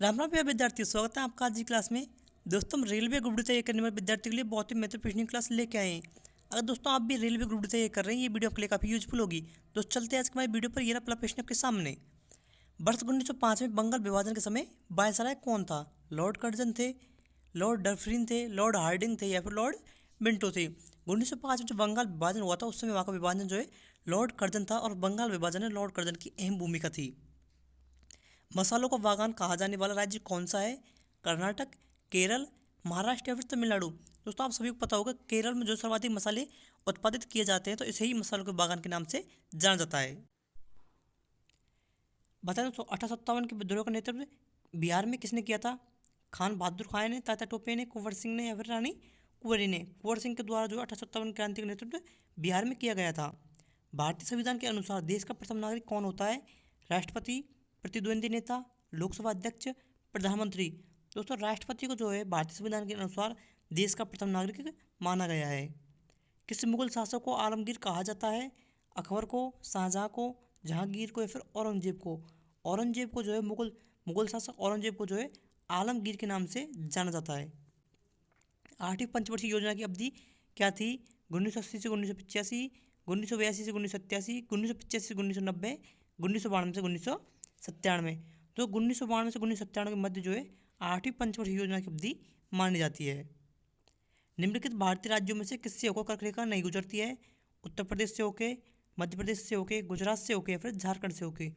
राम राम प्रिय विद्यार्थियों, स्वागत है आपका आज की क्लास में। दोस्तों, हम रेलवे ग्रुप डी तैयारी करने वाले विद्यार्थियों के लिए बहुत ही महत्वपूर्ण क्लास लेके आए हैं। अगर दोस्तों आप भी रेलवे ग्रुप डी तैयारी कर रहे हैं, ये वीडियो आपके लिए काफ़ी यूजफुल होगी। दोस्तों चलते हैं आज के हमारे वीडियो पर। ये रहा पहला प्रश्न आपके सामने। वर्ष 1905 में बंगाल विभाजन के समय वायसराय कौन था? लॉर्ड कर्जन थे, लॉर्ड डफरिन थे, लॉर्ड हार्डिंग थे या फिर लॉर्ड मिंटो थे? 1905 में जो बंगाल विभाजन हुआ था उस समय वहाँ का विभाजन जो है लॉर्ड कर्जन था, और बंगाल विभाजन में लॉर्ड कर्जन की अहम भूमिका थी। मसालों का बागान कहा जाने वाला राज्य कौन सा है? कर्नाटक, केरल, महाराष्ट्र या फिर तमिलनाडु? दोस्तों आप सभी को पता होगा, केरल में जो सर्वाधिक मसाले उत्पादित किए जाते हैं तो इसे ही मसालों के बागान के नाम से जाना जाता है। बताएं दोस्तों, 1857 के विद्रोह का नेतृत्व बिहार में किसने किया था? खान बहादुर खान ने, तात्या टोपे ने, कुंवर सिंह ने या फिर रानी कुंवरी ने? कुंवर सिंह के द्वारा जो 1857 क्रांति का नेतृत्व बिहार में किया गया था। भारतीय संविधान के अनुसार देश का प्रथम नागरिक कौन होता है? राष्ट्रपति, प्रतिद्वंदी नेता, लोकसभा अध्यक्ष, प्रधानमंत्री? दोस्तों राष्ट्रपति को जो है भारतीय संविधान के अनुसार देश का प्रथम नागरिक माना गया है। किस मुगल शासक को आलमगीर कहा जाता है? अकबर को, शाहजहाँ को, जहांगीर को या फिर औरंगजेब को? औरंगजेब को जो है मुगल शासक औरंगजेब को जो है आलमगीर के नाम से जाना जाता है। आठवीं पंचवर्षीय योजना की अवधि क्या थी? 1980 से 1985, 1982 से 1987, 1985 से 1990, 1992 से 1997। तो 1992 से 1997 के मध्य जो है आठवीं पंचवर्षीय योजना की अवधि मानी जाती है। निम्नलिखित भारतीय राज्यों में से किससे होकर कर्क रेखा नहीं गुजरती है? उत्तर प्रदेश से होके, मध्य प्रदेश से होके, गुजरात से होके या फिर झारखंड से होके?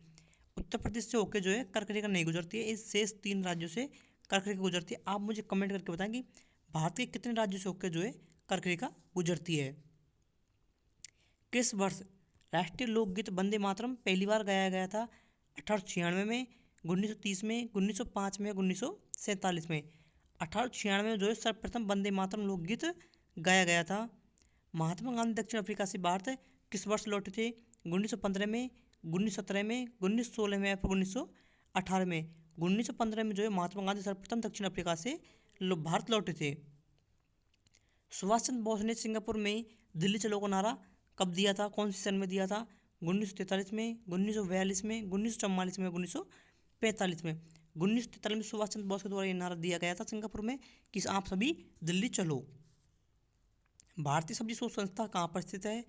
उत्तर प्रदेश से होके जो है कर्क रेखा नहीं गुजरती है। इस शेष 3 राज्यों से कर्क रेखा गुजरती है। आप मुझे कमेंट करके बताएं कि भारत के कितने राज्यों से होकर जो है कर्क रेखा गुजरती है। किस वर्ष राष्ट्रीय लोकगीत वंदे मातरम पहली बार गाया गया था? 1896 में, 1930 में, 1905 में, 1947 में? 1896 में जो है सर्वप्रथम वंदे मातरम लोकगीत गाया गया था। महात्मा गांधी दक्षिण अफ्रीका से भारत किस वर्ष लौटे थे? 1915 में, 1917 में, 1916 में या फिर 1918 में? 1915 में जो है महात्मा गांधी सर्वप्रथम दक्षिण अफ्रीका से भारत लौटे थे। सुभाष चंद्र बोस ने सिंगापुर में दिल्ली चलो का नारा कब दिया था? कौन सी सन में दिया था? 1943 में, 1942 में, 1944 में, 1945 में? 1943 में सुभाष चंद्र बोस के द्वारा ये नारा दिया गया था सिंगापुर में कि आप सभी दिल्ली चलो। भारतीय सब्जी शोध संस्था कहाँ पर स्थित है?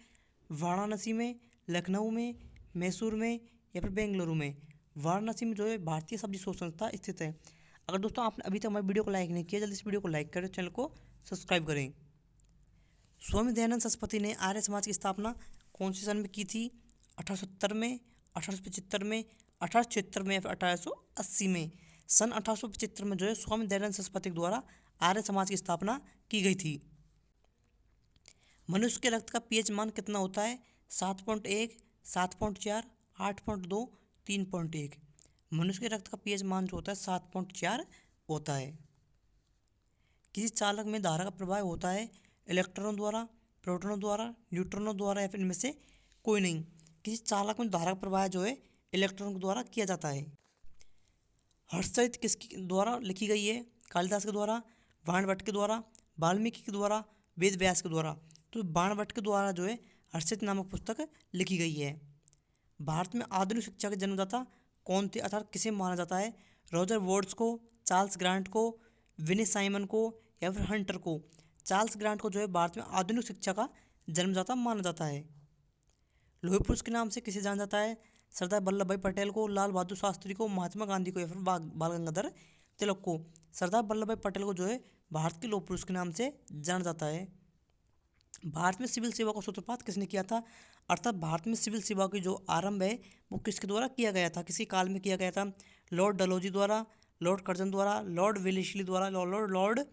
वाराणसी में, लखनऊ में, मैसूर में या फिर बेंगलुरु में? वाराणसी में जो है भारतीय सब्जी शोध संस्था स्थित है। अगर दोस्तों आपने अभी तक हमारे वीडियो को लाइक नहीं किया, जल्दी इस वीडियो को लाइक करें, चैनल को सब्सक्राइब करें। स्वामी दयानंद सरस्वती ने आर्य समाज की स्थापना कौन सी सन में की थी? 1870 में, 1875 में, 1876 में या फिर 1880 में? सन 1875 में जो है स्वामी दयानंद सरस्वती के द्वारा आर्य समाज की स्थापना की गई थी। मनुष्य के रक्त का पीएच मान कितना होता है? 7.1, 7.4, 8.2, 3.1? मनुष्य के रक्त का पीएच मान जो होता है 7.4 होता है। किसी चालक में धारा का प्रवाह होता है इलेक्ट्रॉनों द्वारा, प्रोटॉनों द्वारा, न्यूट्रॉनों द्वारा या फिर इनमें से कोई नहीं? किसी चालक में धारा का प्रवाह जो है इलेक्ट्रॉनों के द्वारा किया जाता है। हर्षचरित किसके द्वारा लिखी गई है? कालिदास के द्वारा, बाणभट्ट के द्वारा, वाल्मीकि के द्वारा, वेद व्यास के द्वारा? तो बाणभट्ट के द्वारा जो है हर्षचरित नामक पुस्तक लिखी गई है। भारत में आधुनिक शिक्षा के जन्मदाता कौन थे, अर्थात किसे माना जाता है? रॉजर वॉर्ड्स को, चार्ल्स ग्रांट को, विनी साइमन को या फिर हंटर को? चार्ल्स ग्रांट को जो है भारत में आधुनिक शिक्षा का जन्मदाता माना जाता है। लोहे पुरुष के नाम से किसे जाना जाता है? सरदार वल्लभ भाई पटेल को, लाल बहादुर शास्त्री को, महात्मा गांधी को या फिर बाल गंगाधर तिलक को? सरदार वल्लभ भाई पटेल को जो है भारत के लोह पुरुष के नाम से जाना जाता है। भारत में सिविल सेवा का सूत्रपात किसने किया था? अर्थात भारत में सिविल सेवा की जो आरंभ है वो किसके द्वारा किया गया था, किसी काल में किया गया था? लॉर्ड डलहौजी द्वारा, लॉर्ड कर्जन द्वारा, लॉर्ड वेलेस्ली द्वारा, लॉर्ड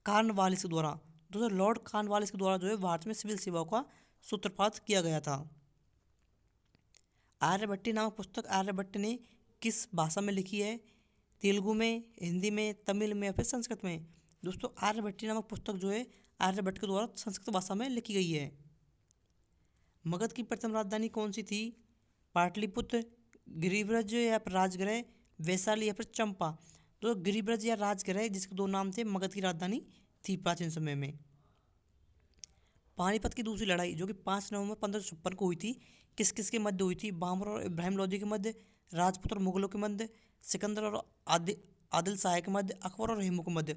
कॉर्नवालिस द्वारा? दोस्तों लॉर्ड कॉर्नवालिस के द्वारा जो है भारत में सिविल सेवा का सूत्रपात किया गया था। आर्यभट्ट नामक पुस्तक आर्यभट्ट ने किस भाषा में लिखी है? तेलुगु में, हिंदी में, तमिल में या फिर संस्कृत में? दोस्तों आर्यभट्ट नामक पुस्तक जो है आर्यभट्ट के द्वारा संस्कृत भाषा में लिखी गई है। मगध की प्रथम राजधानी कौन सी थी? पाटलिपुत्र, गिरिब्रज या फिर राजगृह, वैशाली या फिर चंपा? तो गिरिब्रज या राजगृह, जिसके 2 नाम थे, मगध की राजधानी थी प्राचीन समय में। पानीपत की दूसरी लड़ाई जो कि 5 नवंबर 1556 को हुई थी, किस किस के मध्य हुई थी? बाबर और इब्राहिम लोदी के मध्य, राजपूत और मुगलों के मध्य, सिकंदर और आदिल शाह के मध्य, अकबर और हेमू के मध्य।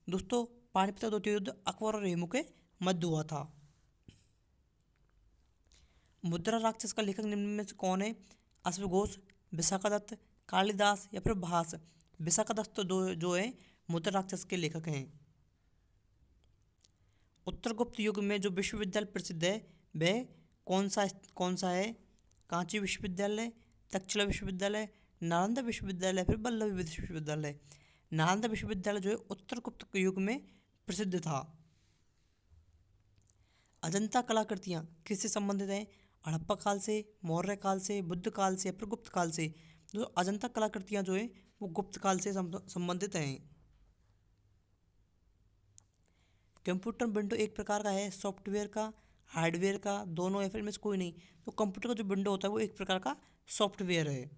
दोस्तों पानीपत द्वितीय युद्ध अकबर और हेमू के मध्य हुआ था। मुद्रा राक्षस का लेखक निम्न में से कौन है? अश्वघोष, विशाखादत्त, कालिदास या फिर भास। विशाखादत्त तो जो है मुद्रा राक्षस के लेखक हैं। उत्तर गुप्त युग में जो विश्वविद्यालय प्रसिद्ध है वह कौन सा है? कांची विश्वविद्यालय, तक्षशिला विश्वविद्यालय, नालंदा विश्वविद्यालय, फिर वल्लभी विश्वविद्यालय। नालंदा विश्वविद्यालय जो है उत्तर गुप्त युग में प्रसिद्ध था। अजंता कलाकृतियाँ किससे संबंधित हैं? हड़प्पा काल से, मौर्य काल से, बुद्ध काल से या फिर गुप्त काल से। जो अजंता कलाकृतियाँ जो है वो गुप्त काल से संबंधित हैं। कंप्यूटर विंडो एक प्रकार का है सॉफ्टवेयर का, हार्डवेयर का, दोनों या फिर इनमें से कोई नहीं। तो कंप्यूटर का जो विंडो होता है वो एक प्रकार का सॉफ्टवेयर है।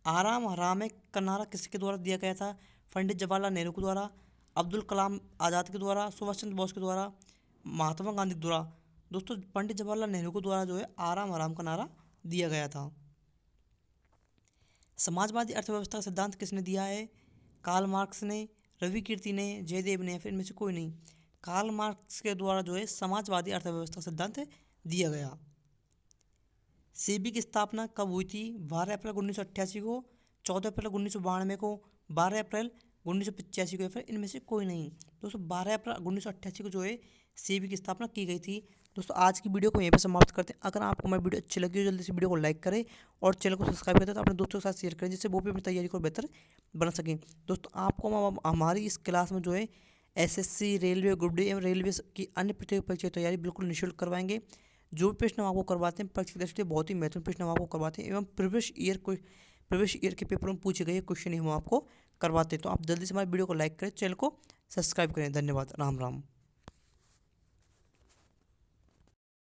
आराम हराम का नारा किसके द्वारा दिया गया था? पंडित जवाहरलाल नेहरू के द्वारा, अब्दुल कलाम आज़ाद के द्वारा, सुभाष चंद्र बोस के द्वारा, महात्मा गांधी के द्वारा। दोस्तों पंडित जवाहरलाल नेहरू के द्वारा जो है आराम हराम का नारा दिया गया था। समाजवादी अर्थव्यवस्था का सिद्धांत किसने दिया है? कार्ल मार्क्स ने, रवि कीर्ति ने, जयदेव ने, फिर इनमें से कोई नहीं। कार्ल मार्क्स के द्वारा जो है समाजवादी अर्थव्यवस्था सिद्धांत दिया गया। सेबी की स्थापना कब हुई थी? 12 अप्रैल 1988 को, 14 अप्रैल 1992 को, 12 अप्रैल 1985 को, या फिर इनमें से कोई नहीं। दोस्तों 12 अप्रैल 1988 को जो है सेबी की स्थापना की गई थी। दोस्तों आज की वीडियो को यहीं पर समाप्त करते हैं। अगर आपको हमारी वीडियो अच्छी लगी हो जल्दी से वीडियो को लाइक करें और चैनल को सब्सक्राइब करें तो अपने दोस्तों के साथ शेयर करें, जिससे वो भी अपनी तैयारी को बेहतर बना सकें। दोस्तों आपको हम हमारी इस क्लास में जो है एसएससी, रेलवे, ग्रुप डी एवं रेलवे की अन्य प्रतियोगी परीक्षा की तैयारी बिल्कुल निःशुल्क करवाएंगे। जो भी प्रश्न हम आपको करवाते हैं परीक्षा की दृष्टि से बहुत ही महत्वपूर्ण प्रश्न हम आपको करवाते हैं एवं प्रीवियस ईयर के पेपर में पूछे गए क्वेश्चन ही हम आपको करवाते हैं। तो आप जल्दी से हमारी वीडियो को लाइक करें, चैनल को सब्सक्राइब करें। धन्यवाद। राम राम।